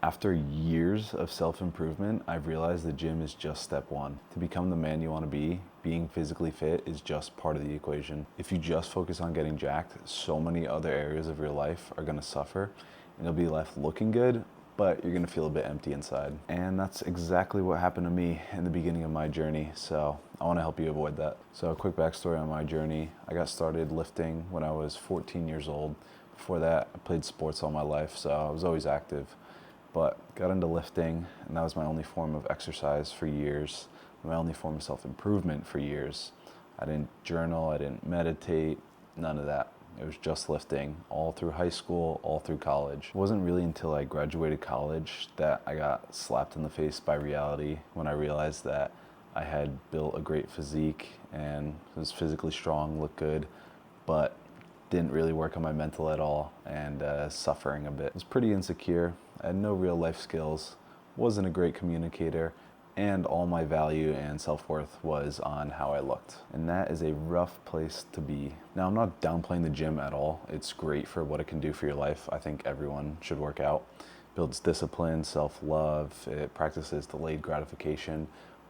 After years of self-improvement, I've realized the gym is just step one. To become the man you want to be, being physically fit is just part of the equation. If you just focus on getting jacked, so many other areas of your life are going to suffer and you'll be left looking good, but you're going to feel a bit empty inside. And that's exactly what happened to me in the beginning of my journey, so I want to help you avoid that. So a quick backstory on my journey. I got started lifting when I was 14 years old. Before that, I played sports all my life, so I was always active. But got into lifting, and that was my only form of exercise for years, my only form of self-improvement for years. I didn't journal, I didn't meditate, none of that. It was just lifting all through high school, all through college. It wasn't really until I graduated college that I got slapped in the face by reality when I realized that I had built a great physique and was physically strong, looked good, but didn't really work on my mental at all and suffering a bit. I was pretty insecure. I had no real life skills, wasn't a great communicator, and all my value and self-worth was on how I looked. And that is a rough place to be. Now, I'm not downplaying the gym at all. It's great for what it can do for your life. I think everyone should work out. Builds discipline, self-love, it practices delayed gratification,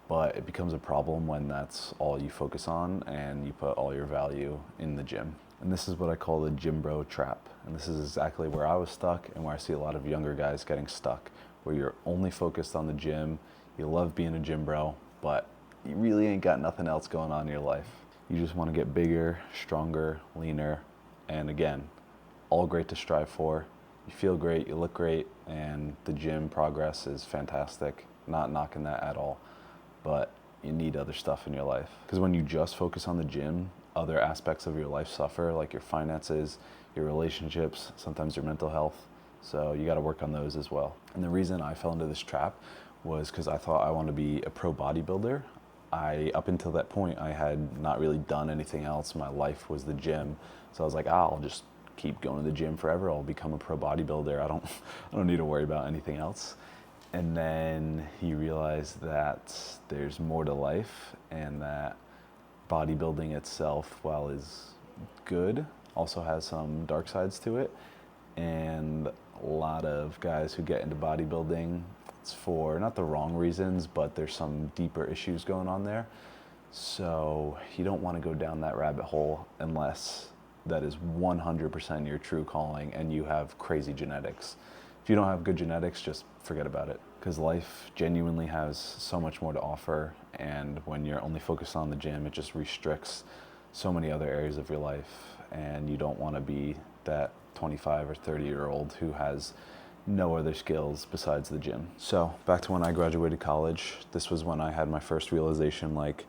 but it becomes a problem when that's all you focus on and you put all your value in the gym. And this is what I call the gym bro trap. And this is exactly where I was stuck and where I see a lot of younger guys getting stuck, where you're only focused on the gym, you love being a gym bro, but you really ain't got nothing else going on in your life. You just want to get bigger, stronger, leaner, and again, all great to strive for. You feel great, you look great, and the gym progress is fantastic. Not knocking that at all, but you need other stuff in your life. Because when you just focus on the gym, other aspects of your life suffer, like your finances, your relationships, sometimes your mental health. So you got to work on those as well. And the reason I fell into this trap was because I thought I wanted to be a pro bodybuilder. Up until that point, I had not really done anything else. My life was the gym. So I was like, I'll just keep going to the gym forever. I'll become a pro bodybuilder. I don't need to worry about anything else. And then you realize that there's more to life and that bodybuilding itself, while is good, also has some dark sides to it. And a lot of guys who get into bodybuilding, it's for not the wrong reasons, but there's some deeper issues going on there. So you don't want to go down that rabbit hole unless that is 100% your true calling and you have crazy genetics. If you don't have good genetics, just forget about it, because life genuinely has so much more to offer, and when you're only focused on the gym, it just restricts so many other areas of your life, and you don't want to be that 25 or 30-year-old who has no other skills besides the gym. So back to when I graduated college, this was when I had my first realization, like,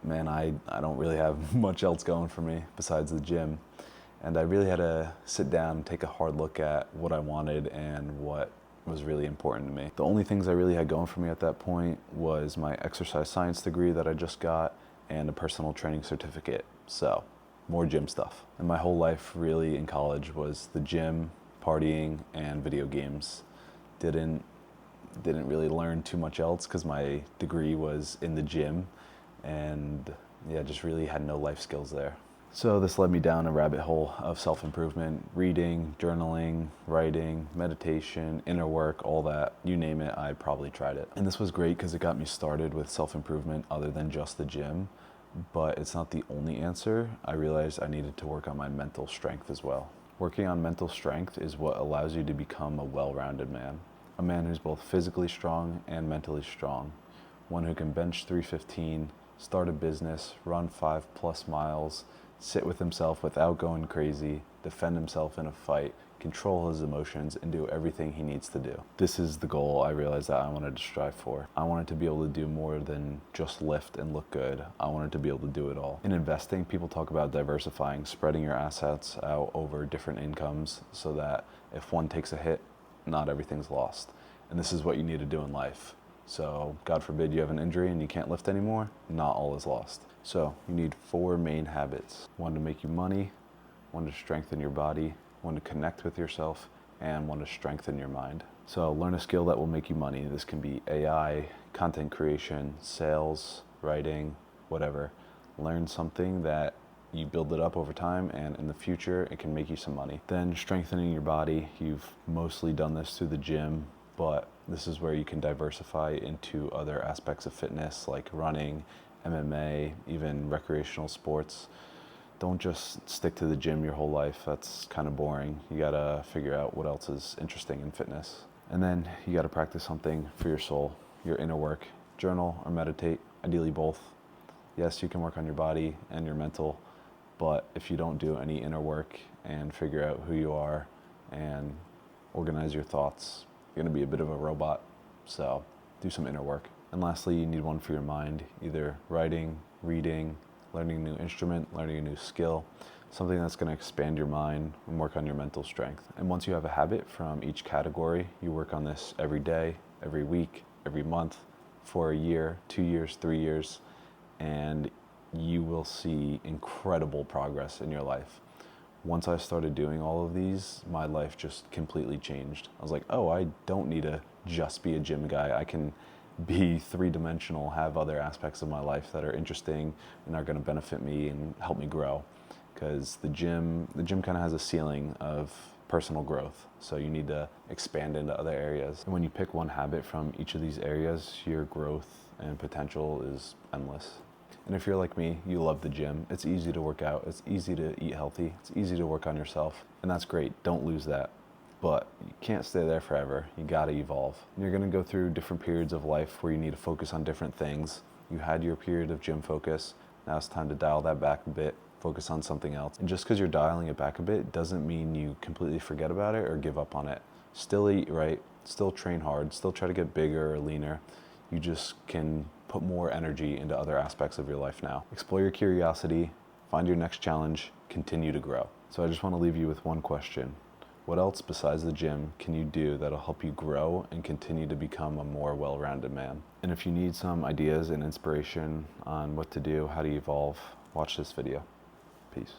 man, I don't really have much else going for me besides the gym. And I really had to sit down and take a hard look at what I wanted and what was really important to me. The only things I really had going for me at that point was my exercise science degree that I just got and a personal training certificate. So more gym stuff. And my whole life really in college was the gym, partying, and video games. Didn't really learn too much else because my degree was in the gym, and yeah, just really had no life skills there. So this led me down a rabbit hole of self-improvement, reading, journaling, writing, meditation, inner work, all that, you name it, I probably tried it. And this was great because it got me started with self-improvement other than just the gym, but it's not the only answer. I realized I needed to work on my mental strength as well. Working on mental strength is what allows you to become a well-rounded man. A man who's both physically strong and mentally strong. One who can bench 315, start a business, run 5+ miles, sit with himself without going crazy, defend himself in a fight, control his emotions, and do everything he needs to do. This is the goal I realized that I wanted to strive for. I wanted to be able to do more than just lift and look good. I wanted to be able to do it all. In investing, people talk about diversifying, spreading your assets out over different incomes so that if one takes a hit, not everything's lost. And this is what you need to do in life. So God forbid you have an injury and you can't lift anymore, not all is lost. So you need 4 main habits. One to make you money, one to strengthen your body, one to connect with yourself, and one to strengthen your mind. So learn a skill that will make you money. This can be AI, content creation, sales, writing, whatever. Learn something that you build it up over time, and in the future it can make you some money. Then strengthening your body. You've mostly done this through the gym, but this is where you can diversify into other aspects of fitness like running, MMA, even recreational sports. Don't just stick to the gym your whole life. That's kind of boring. You gotta figure out what else is interesting in fitness. And then you gotta practice something for your soul, your inner work. Journal or meditate, ideally both. Yes, you can work on your body and your mental, but if you don't do any inner work and figure out who you are and organize your thoughts, you're gonna be a bit of a robot. So do some inner work. And lastly, you need one for your mind, either writing, reading, learning a new instrument, learning a new skill, something that's going to expand your mind and work on your mental strength. And once you have a habit from each category, you work on this every day, every week, every month, for a year, 2 years, 3 years, and you will see incredible progress in your life. Once I started doing all of these, my life just completely changed. I was like, oh, I don't need to just be a gym guy. I can be three-dimensional, have other aspects of my life that are interesting and are going to benefit me and help me grow. Because the gym kind of has a ceiling of personal growth, so you need to expand into other areas. And when you pick one habit from each of these areas, your growth and potential is endless. And if you're like me, you love the gym. It's easy to work out, it's easy to eat healthy, it's easy to work on yourself, and that's great. Don't lose that. But you can't stay there forever. You gotta evolve. And you're gonna go through different periods of life where you need to focus on different things. You had your period of gym focus. Now it's time to dial that back a bit, focus on something else. And just because you're dialing it back a bit doesn't mean you completely forget about it or give up on it. Still eat right, still train hard, still try to get bigger or leaner. You just can put more energy into other aspects of your life now. Explore your curiosity, find your next challenge, continue to grow. So I just want to leave you with one question. What else besides the gym can you do that'll help you grow and continue to become a more well-rounded man? And if you need some ideas and inspiration on what to do, how to evolve, watch this video. Peace.